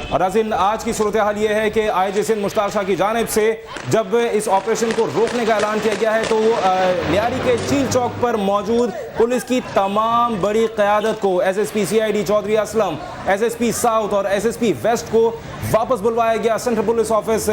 और नाज़रीन, आज की सूरत हाल ये है कि आईजी सिंध मुश्ताक शाह की जानिब से जब इस ऑपरेशन को रोकने का ऐलान किया गया है तो लियारी के चील चौक पर मौजूद पुलिस की तमाम बड़ी क़यादत को, SSP CID Chaudhry Aslam, SSP South और एसएसपी वेस्ट को वापस बुलवाया गया सेंट्रल पुलिस ऑफिस,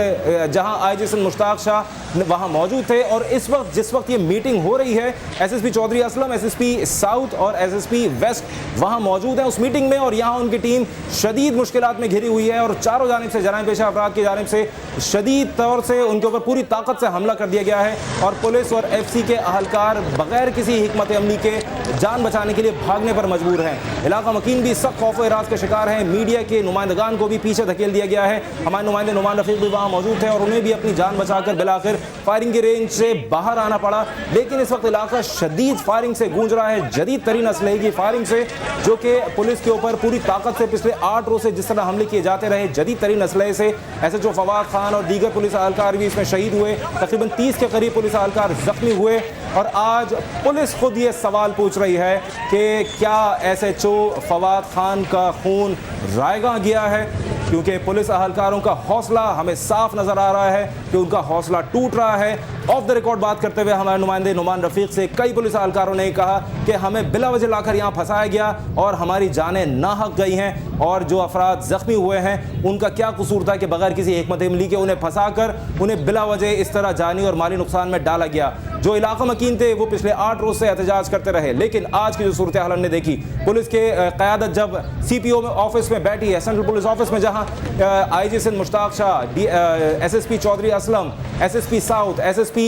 जहां आईजी सिंध मुश्ताक शाह वहां मौजूद थे। और इस वक्त जिस वक्त ये मीटिंग हो रही है, SSP Chaudhry Aslam, SSP South और एसएसपी वेस्ट वहां मौजूद हैं उस मीटिंग में, और यहां उनकी टीम शदीद मुश्किलात में घिरी हुई है और चारों जानिब से जराइम पेशा अफराद की जानिब से शदीद तौर से उनके ऊपर पूरी ताकत से हमला कर दिया गया है। और पुलिस और एफसी के अहलकार बगैर किसी हिकमत अमली के जान बचाने के लिए भागने पर मजबूर हैं। इलाका मकीन भी सख्त खौफ व हिरास के शिकार हैं। मीडिया के नुमाइंदगान को भी पीछे धकेल दिया गया है। हमारे नुमाइंदे नुमान रफीक भी वहाँ मौजूद थे और उन्हें भी अपनी जान बचाकर बिलाखिर फायरिंग की रेंज से बाहर आना पड़ा। लेकिन इस वक्त इलाका शदीद फायरिंग से गूंज रहा है, जदीद तरीन असलहे की फायरिंग से, जो कि पुलिस के ऊपर पूरी ताकत से पिछले 8 रोज से जिस तरह हमले किए जाते रहे, जदीद तरीन असलहे से। SHO फवाद खान और दीगर पुलिस अहलकार भी इसमें शहीद हुए। तकरीबन 30 के करीब पुलिस अहलकार जख्मी हुए। और आज पुलिस खुद ये सवाल पूछ रही है कि क्या SHO फवाद खान का खून रायगा गया है, क्योंकि पुलिस अहलकारों का हौसला हमें साफ नजर आ रहा है कि उनका हौसला टूट रहा है। ऑफ द रिकॉर्ड बात करते हुए हमारे नुमाइंदे नुमान रफीक से कई पुलिस अहलकारों ने कहा कि हमें बिला वजह लाकर यहाँ फंसाया गया और हमारी जानें नाहक गई हैं, और जो अफराद जख्मी हुए हैं उनका क्या कसूर था कि बगैर किसी हिकमत अमली के उन्हें फंसाकर उन्हें बिला वजह इस तरह जानी और माली नुकसान में डाला गया। जो इलाका मकीन थे वो पिछले 8 रोज से एहतजाज करते रहे, लेकिन आज की जो सूरत हाल हमने देखी, पुलिस के क़यादत जब CPO में ऑफिस में बैठी है, सेंट्रल पुलिस ऑफिस में, जहां IG Sindh Mushtaq Shah, SSP Chaudhry Aslam, SSP South, SSP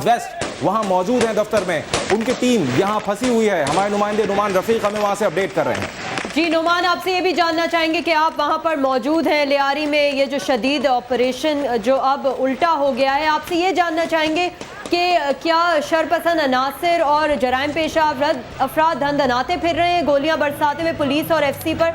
West वहां मौजूद हैं दफ्तर में, उनकी टीम यहां फंसी हुई है। हमारे नुमाइंदे नुमान रफीक हमें वहां से अपडेट कर रहे हैं। जी नुमान, आपसे ये भी जानना चाहेंगे कि आप वहाँ पर मौजूद हैं लियारी में, ये जो शदीद ऑपरेशन जो अब उल्टा हो गया है, आपसे ये जानना चाहेंगे कि क्या शरपसंद अनासिर और जराइम पेशा अफराद धंधनाते फिर रहे हैं, गोलियां बरसाते हुए पुलिस और FC पर?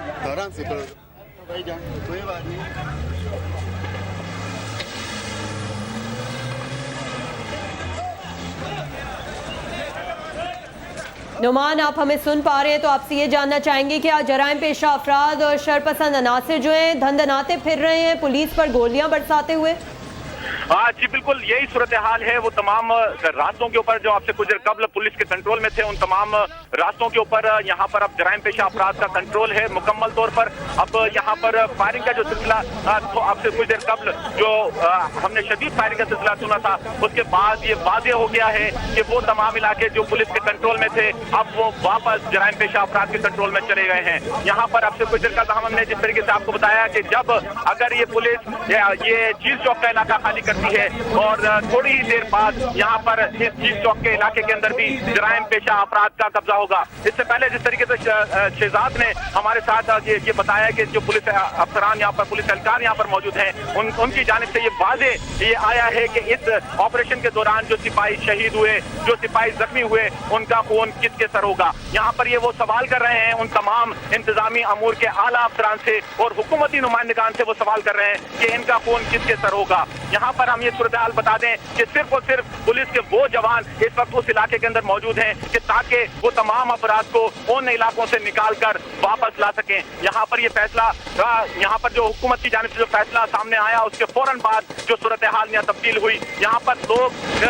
नुमान, आप हमें सुन पा रहे हैं, तो आपसे ये जानना चाहेंगे कि आज जराइम पेशा अफराद और शरपसंद अनासिर जो हैं धंधनाते फिर रहे हैं पुलिस पर गोलियां बरसाते हुए? जी बिल्कुल, यही सूरत हाल है। वो तमाम रास्तों के ऊपर जो आपसे कुछ देर कबल पुलिस के कंट्रोल में थे, उन तमाम रास्तों के ऊपर यहाँ पर अब जराइम पेशा अफराद का कंट्रोल है मुकम्मल तौर पर। अब यहाँ पर फायरिंग का जो सिलसिला तो आपसे कुछ देर कबल जो हमने शदीद फायरिंग का सिलसिला सुना था, उसके बाद ये वाज़ेह हो गया है कि वो तमाम इलाके जो पुलिस के कंट्रोल में थे अब वो वापस जराइम पेशा अफराद के कंट्रोल में चले गए हैं। यहाँ पर आपसे कुछ देर कबल हमने जिस तरीके से आपको बताया कि जब अगर ये पुलिस ये चील चौक का इलाका खाली करती है और थोड़ी ही देर बाद यहाँ पर इस चील चौक के इलाके के अंदर भी जराइम पेशा अफराद का कब्जा होगा। इससे पहले जिस तरीके से शहजाद ने हमारे साथ ये बताया कि जो पुलिस अफसरान यहाँ पर, पुलिस एहलकार यहाँ पर मौजूद हैं, उनकी जानिब से ये वाज़ेह ये आया है कि इस ऑपरेशन के दौरान जो सिपाही शहीद हुए, जो सिपाही जख्मी हुए, उनका खून किसके सर होगा। यहाँ पर ये वो सवाल कर रहे हैं उन तमाम इंतजामी अमूर के आला अफसरान से और हुकूमती नुमाइंदगान से, वो सवाल कर रहे हैं कि इनका खून किसके सर होगा। यहाँ पर हम ये सूरत हाल बता दें कि सिर्फ और सिर्फ पुलिस के वो जवान इस वक्त उस इलाके के अंदर मौजूद हैं कि ताकि वो तमाम अफराद को उन इलाकों से निकाल कर वापस ला सकें। यहाँ पर ये फैसला, यहाँ पर जो हुकूमत की जानिब से जो फैसला सामने आया, उसके फौरन बाद जो सूरत हाल में तब्दील हुई। यहाँ पर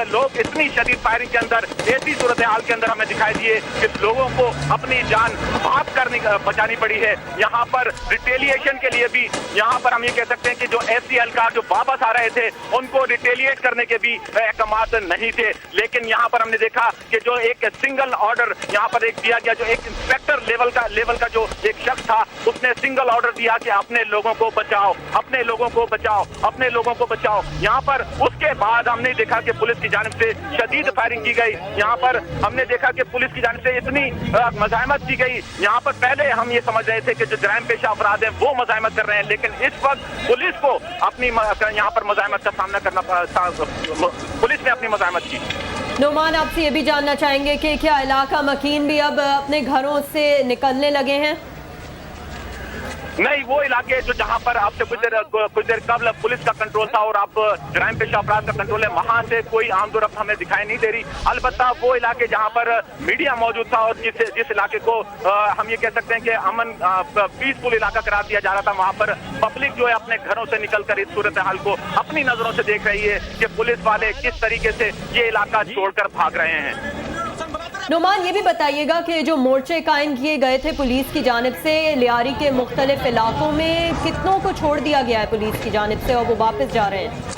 लोग इतनी शदीद फायरिंग के अंदर, ऐसी सूरत हाल के अंदर हमें दिखाई दिए कि लोगों को अपनी जान भाग कर बचानी पड़ी है। यहाँ पर रिटेलिएशन के लिए भी, यहाँ पर हम ये कह सकते हैं कि जो FC एहलकार जो वापस आ रहे थे उनको रिटेलिएट करने के भी अहकामात नहीं थे। लेकिन यहाँ पर हमने देखा कि जो एक सिंगल ऑर्डर यहाँ पर एक दिया गया, जो एक इंस्पेक्टर लेवल का जो एक शख्स था, उसने सिंगल ऑर्डर दिया कि अपने लोगों को बचाओ, अपने लोगों को बचाओ, अपने लोगों को बचाओ। यहाँ पर उसके बाद हमने देखा कि पुलिस की जानिब से शदीद फायरिंग की गई। यहाँ पर हमने देखा कि पुलिस की जानिब से इतनी मज़ाहमत की गई। यहाँ पर पहले हम ये समझ रहे थे कि जो जराइम पेशा अफराद हैं वो मज़ाहमत कर रहे हैं, लेकिन इस वक्त पुलिस को अपनी यहाँ पर मज़ाहमत का सामना करना, पुलिस ने अपनी मज़ाहमत की। नुमान, आपसे ये भी जानना चाहेंगे कि क्या इलाका मकीन भी अब अपने घरों से निकलने लगे हैं? नहीं, वो इलाके जो जहां पर आपसे कुछ देर कबल पुलिस का कंट्रोल था और आप जराइम पेशा अपराध का कंट्रोल है, वहां से कोई आमदोरफ्त हमें दिखाई नहीं दे रही। अलबत्ता वो इलाके जहां पर मीडिया मौजूद था और जिस इलाके को हम ये कह सकते हैं कि अमन पीसफुल इलाका करार दिया जा रहा था, वहां पर पब्लिक जो है अपने घरों से निकलकर इस सूरत हाल को अपनी नजरों से देख रही है कि पुलिस वाले किस तरीके से ये इलाका छोड़कर भाग रहे हैं। नुमान, ये भी बताइएगा कि जो मोर्चे कायम किए गए थे पुलिस की जानिब से लियारी के मुख्तलिफ इलाकों में, कितनों को छोड़ दिया गया है पुलिस की जानिब से और वो वापस जा रहे हैं?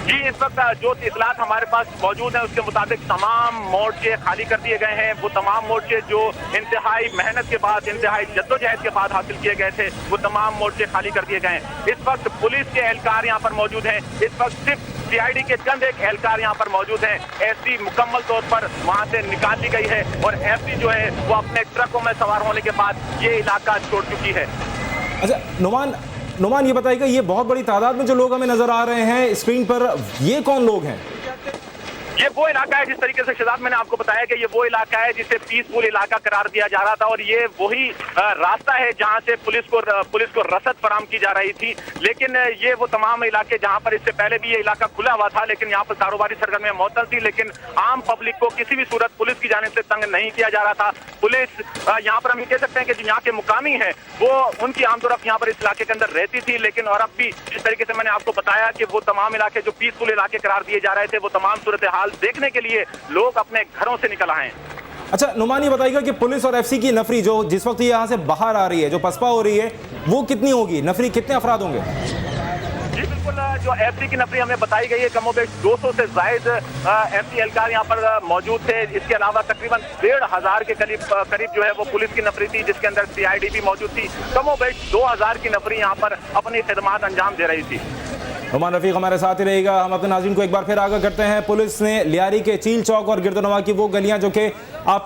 जी, इस वक्त जो इतलात हमारे पास मौजूद है उसके मुताबिक तमाम मोर्चे खाली कर दिए गए हैं। वो तमाम मोर्चे जो इंतहाई मेहनत के बाद, इंतहाई जद्दोजहद के बाद हासिल किए गए थे, वो तमाम मोर्चे खाली कर दिए गए हैं। इस वक्त पुलिस के एहलकार यहाँ पर मौजूद हैं। इस वक्त सिर्फ सीआईडी के चंद एक एहलकार यहाँ पर मौजूद हैं। एसपी मुकम्मल तौर पर वहाँ से निकाल ली गई है और एसपी जो है वो अपने ट्रकों में सवार होने के बाद ये इलाका छोड़ चुकी है। अच्छा नुमान, ये बताइएगा, ये बहुत बड़ी तादाद में जो लोग हमें नजर आ रहे हैं स्क्रीन पर, ये कौन लोग हैं? ये वो इलाका है जिस तरीके से शहजाद मैंने आपको बताया कि ये वो इलाका है जिसे पीसफुल इलाका करार दिया जा रहा था और ये वही रास्ता है जहां से पुलिस को रसद फराम की जा रही थी। लेकिन ये वो तमाम इलाके जहां पर इससे पहले भी ये इलाका खुला हुआ था, लेकिन यहाँ पर कारोबारी सरगर्मियां मौतल थी, लेकिन आम पब्लिक को किसी भी सूरत पुलिस की जानिब से तंग नहीं किया जा रहा था। पुलिस यहाँ पर हम ये कह सकते हैं कि जो यहाँ के मुकामी है वो उनकी आमदोरफ्त यहाँ पर इस इलाके के अंदर रहती थी, लेकिन और अब भी जिस तरीके से मैंने आपको बताया कि वो तमाम इलाके जो पीसफुल इलाके करार दिए जा रहे थे, वो तमाम सूरत हाल देखने के लिए लोग अपने घरों से निकल आए हैं। अच्छा नुमान, ये बताइएगा कि पुलिस और एफसी की नफरी जो जिस वक्त यहाँ से बाहर आ रही है, जो पसपा हो रही है, वो कितनी होगी? नफरी कितने अफराद होंगे? जी बिल्कुल, जो एफसी की नफरी हमें बताई गई है कमोबेश 200 से जायद एफसी एहलकार यहाँ पर मौजूद थे। इसके अलावा तकरीबन 1500 के करीब जो है वो पुलिस की नफरी थी, जिसके अंदर सीआईडी भी मौजूद थी। कमोबेश 2000 की नफरी यहाँ पर अपनी खिदमत अंजाम दे रही थी। नुमान रफीक हमारे साथ ही रहेगा। हम अपने नाज़रीन को एक बार फिर आगाह करते हैं, पुलिस ने लियारी के चील चौक और गिरदोनवा की वो गलियां जो कि आप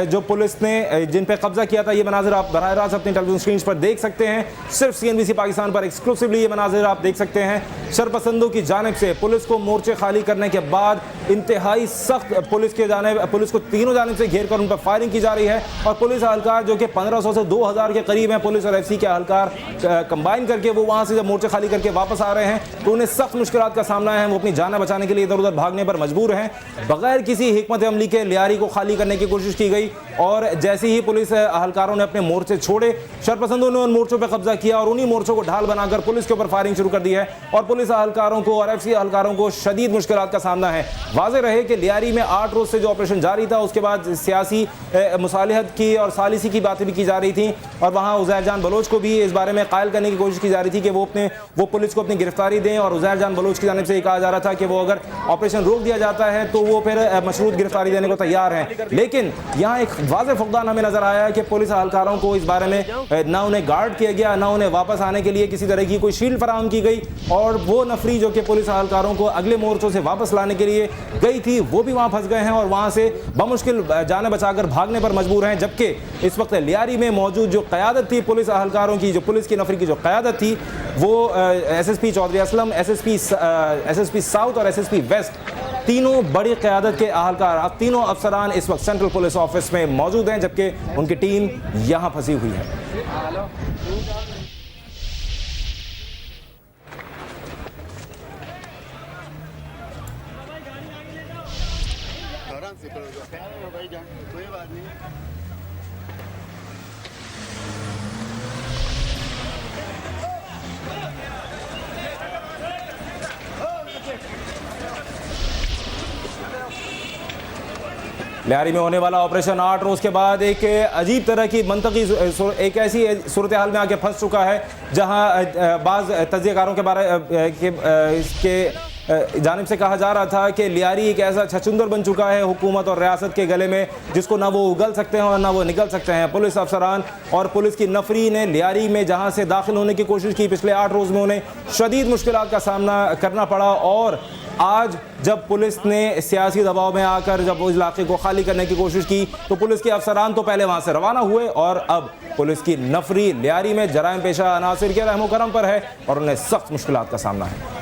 जो पुलिस ने जिन पे कब्जा किया था, ये मनाजिर आप बराह रास्त अपनी टेलीविजन स्क्रीन पर देख सकते हैं। सिर्फ CNBC पाकिस्तान पर एक्सक्लूसिवली ये मनाजिर आप देख सकते हैं। शरपसंदों की जानिब से पुलिस को मोर्चे खाली करने के बाद इंतहाई सख्त पुलिस को तीनों जानिब से घेर कर उन पर फायरिंग की जा रही है और पुलिस एहलकार जो कि 1500 से 2000 के करीब हैं, पुलिस और एफसी के एहलकार कंबाइन करके वो वहाँ से जब मोर्चे खाली करके वापस आ रहे हैं तो उन्हें सख्त मुश्किलात का सामना है। वो अपनी जान बचाने के लिए इधर उधर भागने पर मजबूर हैं। बगैर किसी हिकमत अमली के लियारी को खाली करने की कोशिश की गई और जैसे ही पुलिस एहलकारों ने अपने मोर्चे छोड़े, शरपसंदों ने उन मोर्चों पर कब्जा किया और उन्हीं मोर्चों को ढाल बनाकर पुलिस के ऊपर फायरिंग शुरू कर दी है और पुलिस एहलकारों को और एफसी एहलकारों को शदीद मुश्किलात का सामना है। वाज़ेह रहे कि लियारी में 8 रोज से जो ऑपरेशन जारी था, उसके बाद सियासी मुसालिहत की और सालिसी की बातें भी की जा रही थी और वहाँ उज़ैर जान बलोच को भी इस बारे में कायल करने की कोशिश की जा रही थी कि वो पुलिस को अपनी गिरफ्तारी दें और उज़ैर जान बलोच की जानिब से कहा जा रहा था कि वो अगर ऑपरेशन रोक दिया जाता है तो वो फिर मशरूत गिरफ्तारी देने को तैयार हैं। लेकिन यहाँ एक वाज़ेह फुक़दान हमें नजर आया है कि पुलिस एहलकारों को इस बारे में ना उन्हें गार्ड किया गया, ना उन्हें वापस आने के लिए किसी तरह की कोई शील्ड फराहम की गई और वो नफरी जो कि पुलिस एहलकारों को अगले मोर्चों से वापस लाने के लिए गई थी वो भी वहाँ फंस गए हैं और वहाँ से बमुश्किल जाने बचाकर भागने पर मजबूर हैं। जबकि इस वक्त लियारी में मौजूद जो क़यादत थी पुलिस एहलकारों की, जो पुलिस की नफरी की जो क़यादत थी, वो SSP Chaudhry Aslam, SSP South और SSP वेस्ट, तीनों बड़ी क़यादत के एहलकार, तीनों अफसरान इस वक्त सेंट्रल पुलिस ऑफिस में मौजूद हैं, जबकि उनकी टीम यहाँ फंसी हुई है। कोई बात नहीं। लियारी में होने वाला ऑपरेशन 8 रोज के बाद एक अजीब तरह की मंतकी एक ऐसी सूरत हाल में आके फंस चुका है जहां बाज़ तज्ज़ियाकारों के बारे के जानिब से कहा जा रहा था कि लियारी एक ऐसा छछुंदर बन चुका है हुकूमत और रियासत के गले में जिसको ना वो उगल सकते हैं और ना वो निकल सकते हैं। पुलिस अफसरान और पुलिस की नफरी ने लियारी में जहां से दाखिल होने की कोशिश की, पिछले 8 रोज़ में उन्हें शदीद मुश्किलात का सामना करना पड़ा और आज जब पुलिस ने सियासी दबाव में आकर जब उस इलाके को खाली करने की कोशिश की तो पुलिस के अफसरान तो पहले वहाँ से रवाना हुए और अब पुलिस की नफरी लियारी में जराइम पेशा अनासिर के रहमो करम पर है और उन्हें सख्त मुश्किलात का सामना है।